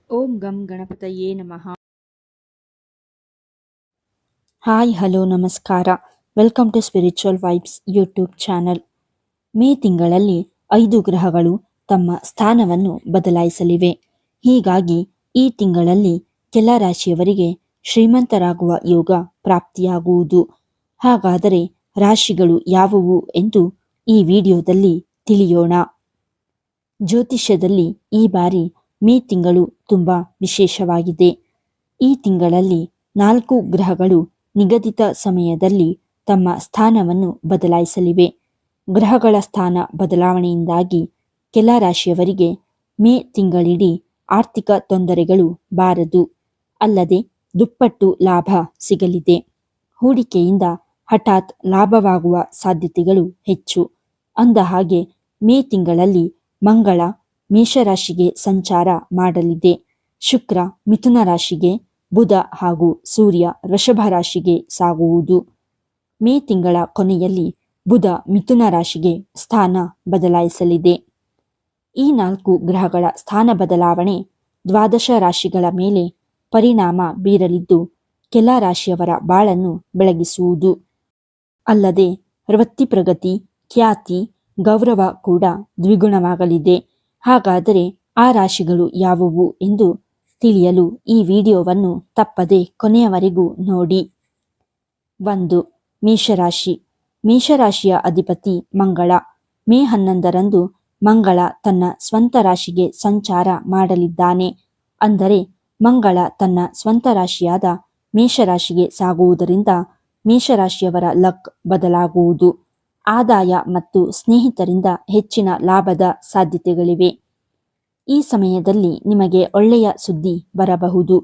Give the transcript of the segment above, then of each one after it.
ಓಂ ಗಂ ಗಣಪತಯೇ ನಮಃ. ಹಾಯ್ ಹಲೋ ನಮಸ್ಕಾರ. Welcome to spiritual vibes YouTube channel. May ತಿಂಗಳಲ್ಲಿ 5 ಗ್ರಹಗಳು ತಮ್ಮ ಸ್ಥಾನವನ್ನು ಬದಲಾಯಿಸಲಿವೆ. ಹೀಗಾಗಿ ಈ ತಿಂಗಳಲ್ಲಿ ಕೆಲ ರಾಶಿಯವರಿಗೆ ಶ್ರೀಮಂತರಾಗುವ ಯೋಗ ಪ್ರಾಪ್ತಿಯಾಗುವುದು. ಹಾಗಾದರೆ ರಾಶಿಗಳು ಯಾವುವು ಎಂದು ಈ ವಿಡಿಯೋದಲ್ಲಿ ತಿಳಿಯೋಣ. ಜ್ಯೋತಿಷ್ಯದಲ್ಲಿ ಈ ಬಾರಿ ಮೇ ತಿಂಗಳು ತುಂಬ ವಿಶೇಷವಾಗಿದೆ. ಈ ತಿಂಗಳಲ್ಲಿ 4 ಗ್ರಹಗಳು ನಿಗದಿತ ಸಮಯದಲ್ಲಿ ತಮ್ಮ ಸ್ಥಾನವನ್ನು ಬದಲಾಯಿಸಲಿವೆ. ಗ್ರಹಗಳ ಸ್ಥಾನ ಬದಲಾವಣೆಯಿಂದಾಗಿ ಕೆಲ ರಾಶಿಯವರಿಗೆ ಮೇ ತಿಂಗಳಿಡೀ ಆರ್ಥಿಕ ತೊಂದರೆಗಳು ಬಾರದು. ಅಲ್ಲದೆ ದುಪ್ಪಟ್ಟು ಲಾಭ ಸಿಗಲಿದೆ. ಹೂಡಿಕೆಯಿಂದ ಹಠಾತ್ ಲಾಭವಾಗುವ ಸಾಧ್ಯತೆಗಳು ಹೆಚ್ಚು. ಅಂದ ಹಾಗೆ ಮೇ ತಿಂಗಳಲ್ಲಿ ಮಂಗಳ ಮೇಷರಾಶಿಗೆ ಸಂಚಾರ ಮಾಡಲಿದೆ. ಶುಕ್ರ ಮಿಥುನ ರಾಶಿಗೆ, ಬುಧ ಹಾಗೂ ಸೂರ್ಯ ವೃಷಭ ರಾಶಿಗೆ ಸಾಗುವುದು. ಮೇ ತಿಂಗಳ ಕೊನೆಯಲ್ಲಿ ಬುಧ ಮಿಥುನ ರಾಶಿಗೆ ಸ್ಥಾನ ಬದಲಾಯಿಸಲಿದೆ. ಈ 4 ಗ್ರಹಗಳ ಸ್ಥಾನ ಬದಲಾವಣೆ 12 ರಾಶಿಗಳ ಮೇಲೆ ಪರಿಣಾಮ ಬೀರಲಿದ್ದು ಕೆಲ ರಾಶಿಯವರ ಬಾಳನ್ನು ಬೆಳಗಿಸುವುದು. ಅಲ್ಲದೆ ವೃತ್ತಿ ಪ್ರಗತಿ, ಖ್ಯಾತಿ, ಗೌರವ ಕೂಡ ದ್ವಿಗುಣವಾಗಲಿದೆ. ಹಾಗಾದರೆ ಆ ರಾಶಿಗಳು ಯಾವುವು ಎಂದು ತಿಳಿಯಲು ಈ ವಿಡಿಯೋವನ್ನು ತಪ್ಪದೆ ಕೊನೆಯವರೆಗೂ ನೋಡಿ. 1. ಮೇಷರಾಶಿ. ಮೇಷರಾಶಿಯ ಅಧಿಪತಿ ಮಂಗಳ. ಮೇ 11ರಂದು ಮಂಗಳ ತನ್ನ ಸ್ವಂತ ರಾಶಿಗೆ ಸಂಚಾರ ಮಾಡಲಿದ್ದಾನೆ. ಅಂದರೆ ಮಂಗಳ ತನ್ನ ಸ್ವಂತ ರಾಶಿಯಾದ ಮೇಷರಾಶಿಗೆ ಸಾಗುವುದರಿಂದ ಮೇಷರಾಶಿಯವರ ಲಕ್ ಬದಲಾಗುವುದು. ಆದಾಯ ಮತ್ತು ಸ್ನೇಹಿತರಿಂದ ಹೆಚ್ಚಿನ ಲಾಭದ ಸಾಧ್ಯತೆಗಳಿವೆ. ಈ ಸಮಯದಲ್ಲಿ ನಿಮಗೆ ಒಳ್ಳೆಯ ಸುದ್ದಿ ಬರಬಹುದು.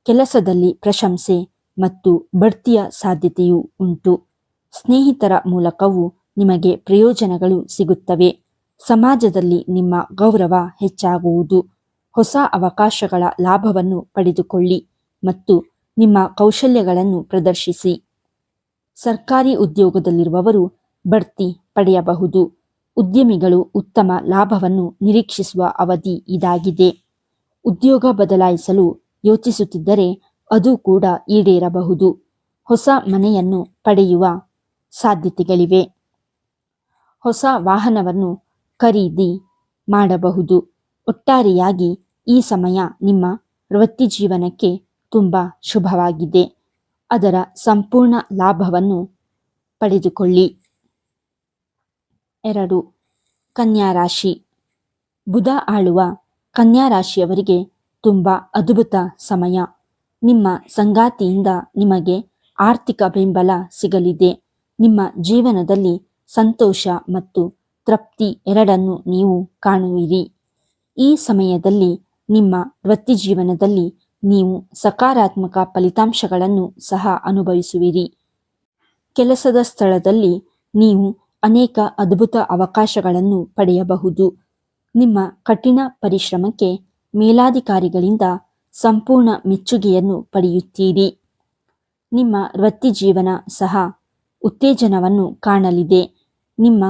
ಕೆಲಸದಲ್ಲಿ ಪ್ರಶಂಸೆ ಮತ್ತು ಬಡ್ತಿಯ ಸಾಧ್ಯತೆಯೂ ಉಂಟು. ಸ್ನೇಹಿತರ ಮೂಲಕವೂ ನಿಮಗೆ ಪ್ರಯೋಜನಗಳು ಸಿಗುತ್ತವೆ. ಸಮಾಜದಲ್ಲಿ ನಿಮ್ಮ ಗೌರವ ಹೆಚ್ಚಾಗುವುದು. ಹೊಸ ಅವಕಾಶಗಳ ಲಾಭವನ್ನು ಪಡೆದುಕೊಳ್ಳಿ ಮತ್ತು ನಿಮ್ಮ ಕೌಶಲ್ಯಗಳನ್ನು ಪ್ರದರ್ಶಿಸಿ. ಸರ್ಕಾರಿ ಉದ್ಯೋಗದಲ್ಲಿರುವವರು ಬಡ್ತಿ ಪಡೆಯಬಹುದು. ಉದ್ಯಮಿಗಳು ಉತ್ತಮ ಲಾಭವನ್ನು ನಿರೀಕ್ಷಿಸುವ ಅವಧಿ ಇದಾಗಿದೆ. ಉದ್ಯೋಗ ಬದಲಾಯಿಸಲು ಯೋಚಿಸುತ್ತಿದ್ದರೆ ಅದು ಕೂಡ ಈಡೇರಬಹುದು. ಹೊಸ ಮನೆಯನ್ನು ಪಡೆಯುವ ಸಾಧ್ಯತೆಗಳಿವೆ. ಹೊಸ ವಾಹನವನ್ನು ಖರೀದಿ ಮಾಡಬಹುದು. ಒಟ್ಟಾರೆಯಾಗಿ ಈ ಸಮಯ ನಿಮ್ಮ ವೃತ್ತಿ ಜೀವನಕ್ಕೆ ತುಂಬ ಶುಭವಾಗಿದೆ. ಅದರ ಸಂಪೂರ್ಣ ಲಾಭವನ್ನು ಪಡೆದುಕೊಳ್ಳಿ. 2. ಕನ್ಯಾ ರಾಶಿ. ಬುಧ ಆಳುವ ಕನ್ಯಾ ರಾಶಿಯವರಿಗೆ ತುಂಬ ಅದ್ಭುತ ಸಮಯ. ನಿಮ್ಮ ಸಂಗಾತಿಯಿಂದ ನಿಮಗೆ ಆರ್ಥಿಕ ಬೆಂಬಲ ಸಿಗಲಿದೆ. ನಿಮ್ಮ ಜೀವನದಲ್ಲಿ ಸಂತೋಷ ಮತ್ತು ತೃಪ್ತಿ ಎರಡನ್ನೂ ನೀವು ಕಾಣುವಿರಿ. ಈ ಸಮಯದಲ್ಲಿ ನಿಮ್ಮ ವೃತ್ತಿ ಜೀವನದಲ್ಲಿ ನೀವು ಸಕಾರಾತ್ಮಕ ಫಲಿತಾಂಶಗಳನ್ನು ಸಹ ಅನುಭವಿಸುವಿರಿ. ಕೆಲಸದ ಸ್ಥಳದಲ್ಲಿ ನೀವು ಅನೇಕ ಅದ್ಭುತ ಅವಕಾಶಗಳನ್ನು ಪಡೆಯಬಹುದು. ನಿಮ್ಮ ಕಠಿಣ ಪರಿಶ್ರಮಕ್ಕೆ ಮೇಲಾಧಿಕಾರಿಗಳಿಂದ ಸಂಪೂರ್ಣ ಮೆಚ್ಚುಗೆಯನ್ನು ಪಡೆಯುತ್ತೀರಿ. ನಿಮ್ಮ ವೃತ್ತಿ ಜೀವನ ಸಹ ಉತ್ತೇಜನವನ್ನು ಕಾಣಲಿದೆ. ನಿಮ್ಮ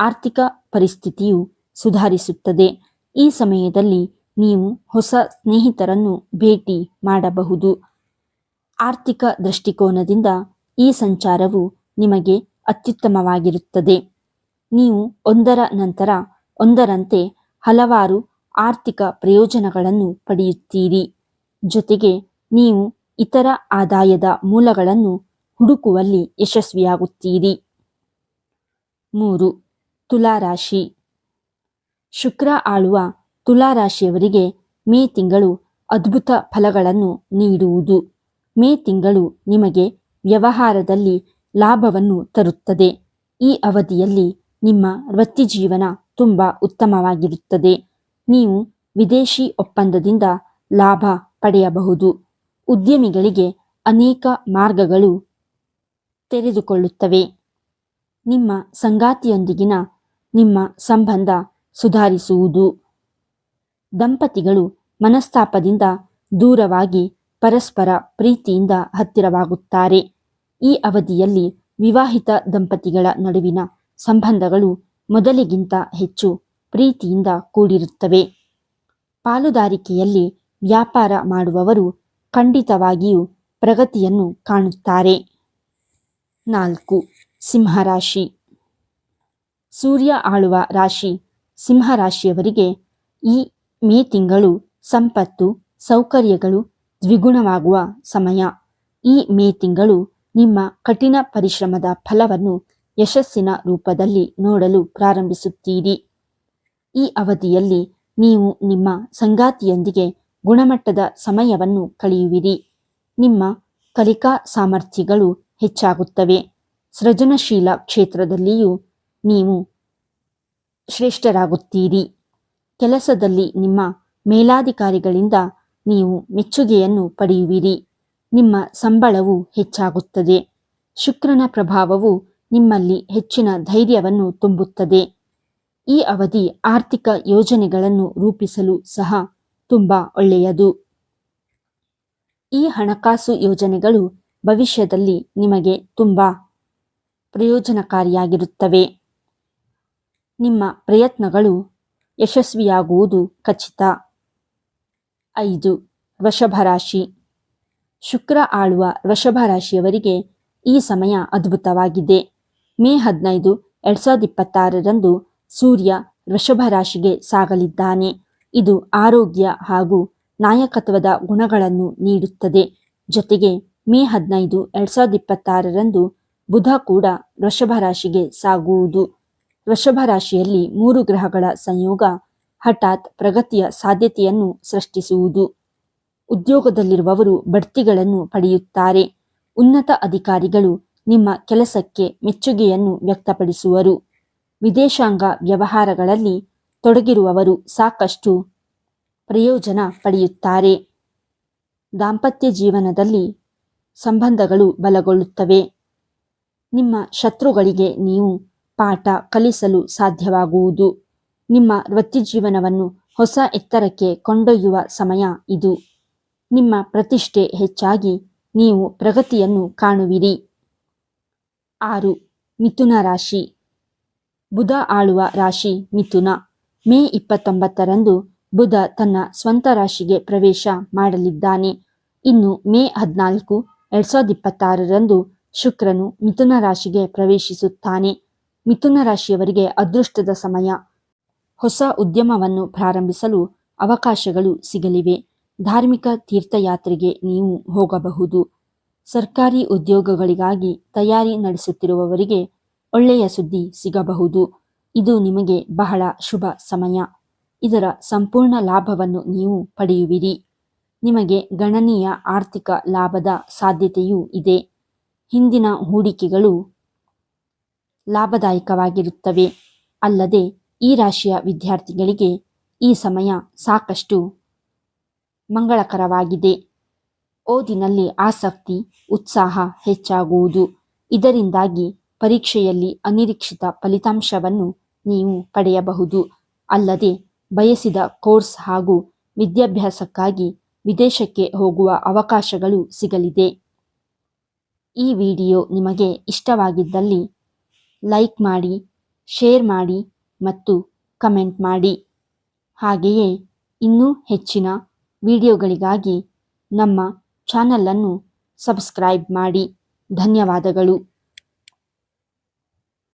ಆರ್ಥಿಕ ಪರಿಸ್ಥಿತಿಯು ಸುಧಾರಿಸುತ್ತದೆ. ಈ ಸಮಯದಲ್ಲಿ ನೀವು ಹೊಸ ಸ್ನೇಹಿತರನ್ನು ಭೇಟಿ ಮಾಡಬಹುದು. ಆರ್ಥಿಕ ದೃಷ್ಟಿಕೋನದಿಂದ ಈ ಸಂಚಾರವು ನಿಮಗೆ ಅತ್ಯುತ್ತಮವಾಗಿರುತ್ತದೆ. ನೀವು ಒಂದರ ನಂತರ ಒಂದರಂತೆ ಹಲವಾರು ಆರ್ಥಿಕ ಪ್ರಯೋಜನಗಳನ್ನು ಪಡೆಯುತ್ತೀರಿ. ಜೊತೆಗೆ ನೀವು ಇತರ ಆದಾಯದ ಮೂಲಗಳನ್ನು ಹುಡುಕುವಲ್ಲಿ ಯಶಸ್ವಿಯಾಗುತ್ತೀರಿ. 3. ತುಲಾರಾಶಿ. ಶುಕ್ರ ಆಳುವ ತುಲಾರಾಶಿಯವರಿಗೆ ಮೇ ತಿಂಗಳು ಅದ್ಭುತ ಫಲಗಳನ್ನು ನೀಡುವುದು. ಮೇ ತಿಂಗಳು ನಿಮಗೆ ವ್ಯವಹಾರದಲ್ಲಿ ಲಾಭವನ್ನು ತರುತ್ತದೆ. ಈ ಅವಧಿಯಲ್ಲಿ ನಿಮ್ಮ ವೃತ್ತಿ ಜೀವನ ತುಂಬ ಉತ್ತಮವಾಗಿರುತ್ತದೆ. ನೀವು ವಿದೇಶಿ ಒಪ್ಪಂದದಿಂದ ಲಾಭ ಪಡೆಯಬಹುದು. ಉದ್ಯಮಿಗಳಿಗೆ ಅನೇಕ ಮಾರ್ಗಗಳು ತೆರೆದುಕೊಳ್ಳುತ್ತವೆ. ನಿಮ್ಮ ಸಂಗಾತಿಯೊಂದಿಗಿನ ನಿಮ್ಮ ಸಂಬಂಧ ಸುಧಾರಿಸುವುದು. ದಂಪತಿಗಳು ಮನಸ್ತಾಪದಿಂದ ದೂರವಾಗಿ ಪರಸ್ಪರ ಪ್ರೀತಿಯಿಂದ ಹತ್ತಿರವಾಗುತ್ತಾರೆ. ಈ ಅವಧಿಯಲ್ಲಿ ವಿವಾಹಿತ ದಂಪತಿಗಳ ನಡುವಿನ ಸಂಬಂಧಗಳು ಮೊದಲಿಗಿಂತ ಹೆಚ್ಚು ಪ್ರೀತಿಯಿಂದ ಕೂಡಿರುತ್ತವೆ. ಪಾಲುದಾರಿಕೆಯಲ್ಲಿ ವ್ಯಾಪಾರ ಮಾಡುವವರು ಖಂಡಿತವಾಗಿಯೂ ಪ್ರಗತಿಯನ್ನು ಕಾಣುತ್ತಾರೆ. 4. ಸಿಂಹರಾಶಿ. ಸೂರ್ಯ ಆಳುವ ರಾಶಿ ಸಿಂಹರಾಶಿಯವರಿಗೆ ಈ ಮೇ ತಿಂಗಳು ಸಂಪತ್ತು, ಸೌಕರ್ಯಗಳು ದ್ವಿಗುಣವಾಗುವ ಸಮಯ. ಈ ಮೇ ತಿಂಗಳು ನಿಮ್ಮ ಕಠಿಣ ಪರಿಶ್ರಮದ ಫಲವನ್ನು ಯಶಸ್ಸಿನ ರೂಪದಲ್ಲಿ ನೋಡಲು ಪ್ರಾರಂಭಿಸುತ್ತೀರಿ. ಈ ಅವಧಿಯಲ್ಲಿ ನೀವು ನಿಮ್ಮ ಸಂಗಾತಿಯೊಂದಿಗೆ ಗುಣಮಟ್ಟದ ಸಮಯವನ್ನು ಕಳೆಯುವಿರಿ. ನಿಮ್ಮ ಕಲಿಕಾ ಸಾಮರ್ಥ್ಯಗಳು ಹೆಚ್ಚಾಗುತ್ತವೆ. ಸೃಜನಶೀಲ ಕ್ಷೇತ್ರದಲ್ಲಿಯೂ ನೀವು ಶ್ರೇಷ್ಠರಾಗುತ್ತೀರಿ. ಕೆಲಸದಲ್ಲಿ ನಿಮ್ಮ ಮೇಲಾಧಿಕಾರಿಗಳಿಂದ ನೀವು ಮೆಚ್ಚುಗೆಯನ್ನು ಪಡೆಯುವಿರಿ. ನಿಮ್ಮ ಸಂಬಳವು ಹೆಚ್ಚಾಗುತ್ತದೆ. ಶುಕ್ರನ ಪ್ರಭಾವವು ನಿಮ್ಮಲ್ಲಿ ಹೆಚ್ಚಿನ ಧೈರ್ಯವನ್ನು ತುಂಬುತ್ತದೆ. ಈ ಅವಧಿ ಆರ್ಥಿಕ ಯೋಜನೆಗಳನ್ನು ರೂಪಿಸಲು ಸಹ ತುಂಬ ಒಳ್ಳೆಯದು. ಈ ಹಣಕಾಸು ಯೋಜನೆಗಳು ಭವಿಷ್ಯದಲ್ಲಿ ನಿಮಗೆ ತುಂಬ ಪ್ರಯೋಜನಕಾರಿಯಾಗಿರುತ್ತವೆ. ನಿಮ್ಮ ಪ್ರಯತ್ನಗಳು ಯಶಸ್ವಿಯಾಗುವುದು ಖಚಿತ. 5. ವೃಷಭ ರಾಶಿ. ಶುಕ್ರ ಆಳುವ ವೃಷಭ ರಾಶಿಯವರಿಗೆ ಈ ಸಮಯ ಅದ್ಭುತವಾಗಿದೆ. ಮೇ 15, 2026ರಂದು ಸೂರ್ಯ ವೃಷಭ ರಾಶಿಗೆ ಸಾಗಲಿದ್ದಾನೆ. ಇದು ಆರೋಗ್ಯ ಹಾಗೂ ನಾಯಕತ್ವದ ಗುಣಗಳನ್ನು ನೀಡುತ್ತದೆ. ಜೊತೆಗೆ ಮೇ 15, 2026ರಂದು ಬುಧ ಕೂಡ ವೃಷಭ ರಾಶಿಗೆ ಸಾಗುವುದು. ವೃಷಭ ರಾಶಿಯಲ್ಲಿ 3 ಗ್ರಹಗಳ ಸಂಯೋಗ ಹಠಾತ್ ಪ್ರಗತಿಯ ಸಾಧ್ಯತೆಯನ್ನು ಸೃಷ್ಟಿಸುವುದು. ಉದ್ಯೋಗದಲ್ಲಿರುವವರು ಬಡ್ತಿಗಳನ್ನು ಪಡೆಯುತ್ತಾರೆ. ಉನ್ನತ ಅಧಿಕಾರಿಗಳು ನಿಮ್ಮ ಕೆಲಸಕ್ಕೆ ಮೆಚ್ಚುಗೆಯನ್ನು ವ್ಯಕ್ತಪಡಿಸುವರು. ವಿದೇಶಾಂಗ ವ್ಯವಹಾರಗಳಲ್ಲಿ ತೊಡಗಿರುವವರು ಸಾಕಷ್ಟು ಪ್ರಯೋಜನ ಪಡೆಯುತ್ತಾರೆ. ದಾಂಪತ್ಯ ಜೀವನದಲ್ಲಿ ಸಂಬಂಧಗಳು ಬಲಗೊಳ್ಳುತ್ತವೆ. ನಿಮ್ಮ ಶತ್ರುಗಳಿಗೆ ನೀವು ಪಾಠ ಕಲಿಸಲು ಸಾಧ್ಯವಾಗುವುದು. ನಿಮ್ಮ ವೃತ್ತಿಜೀವನವನ್ನು ಹೊಸ ಎತ್ತರಕ್ಕೆ ಕೊಂಡೊಯ್ಯುವ ಸಮಯ ಇದು. ನಿಮ್ಮ ಪ್ರತಿಷ್ಠೆ ಹೆಚ್ಚಾಗಿ ನೀವು ಪ್ರಗತಿಯನ್ನು ಕಾಣುವಿರಿ. 6. ಮಿಥುನ ರಾಶಿ. ಬುಧ ಆಳುವ ರಾಶಿ ಮಿಥುನ. ಮೇ 29ರಂದು ಬುಧ ತನ್ನ ಸ್ವಂತ ರಾಶಿಗೆ ಪ್ರವೇಶ ಮಾಡಲಿದ್ದಾನೆ. ಇನ್ನು ಮೇ 14, 2026ರಂದು ಶುಕ್ರನು ಮಿಥುನ ರಾಶಿಗೆ ಪ್ರವೇಶಿಸುತ್ತಾನೆ. ಮಿಥುನ ರಾಶಿಯವರಿಗೆ ಅದೃಷ್ಟದ ಸಮಯ. ಹೊಸ ಉದ್ಯಮವನ್ನು ಪ್ರಾರಂಭಿಸಲು ಅವಕಾಶಗಳು ಸಿಗಲಿವೆ. ಧಾರ್ಮಿಕ ತೀರ್ಥಯಾತ್ರೆಗೆ ನೀವು ಹೋಗಬಹುದು. ಸರ್ಕಾರಿ ಉದ್ಯೋಗಗಳಿಗಾಗಿ ತಯಾರಿ ನಡೆಸುತ್ತಿರುವವರಿಗೆ ಒಳ್ಳೆಯ ಸುದ್ದಿ ಸಿಗಬಹುದು. ಇದು ನಿಮಗೆ ಬಹಳ ಶುಭ ಸಮಯ. ಇದರ ಸಂಪೂರ್ಣ ಲಾಭವನ್ನು ನೀವು ಪಡೆಯುವಿರಿ. ನಿಮಗೆ ಗಣನೀಯ ಆರ್ಥಿಕ ಲಾಭದ ಸಾಧ್ಯತೆಯೂ ಇದೆ. ಹಿಂದಿನ ಹೂಡಿಕೆಗಳು ಲಾಭದಾಯಕವಾಗಿರುತ್ತವೆ. ಅಲ್ಲದೆ ಈ ರಾಶಿಯ ವಿದ್ಯಾರ್ಥಿಗಳಿಗೆ ಈ ಸಮಯ ಸಾಕಷ್ಟು ಮಂಗಳಕರವಾಗಿದೆ. ಓದಿನಲ್ಲಿ ಆಸಕ್ತಿ, ಉತ್ಸಾಹ ಹೆಚ್ಚಾಗುವುದು. ಇದರಿಂದಾಗಿ ಪರೀಕ್ಷೆಯಲ್ಲಿ ಅನಿರೀಕ್ಷಿತ ಫಲಿತಾಂಶವನ್ನು ನೀವು ಪಡೆಯಬಹುದು. ಅಲ್ಲದೆ ಬಯಸಿದ ಕೋರ್ಸ್ ಹಾಗೂ ವಿದ್ಯಾಭ್ಯಾಸಕ್ಕಾಗಿ ವಿದೇಶಕ್ಕೆ ಹೋಗುವ ಅವಕಾಶಗಳು ಸಿಗಲಿದೆ. ಈ ವಿಡಿಯೋ ನಿಮಗೆ ಇಷ್ಟವಾಗಿದ್ದಲ್ಲಿ ಲೈಕ್ ಮಾಡಿ, ಶೇರ್ ಮಾಡಿ ಮತ್ತು ಕಮೆಂಟ್ ಮಾಡಿ. ಹಾಗೆಯೇ ಇನ್ನೂ ಹೆಚ್ಚಿನ ವಿಡಿಯೋಗಳಿಗಾಗಿ ನಮ್ಮ ಚಾನಲನ್ನು ಸಬ್ಸ್ಕ್ರೈಬ್ ಮಾಡಿ. ಧನ್ಯವಾದಗಳು.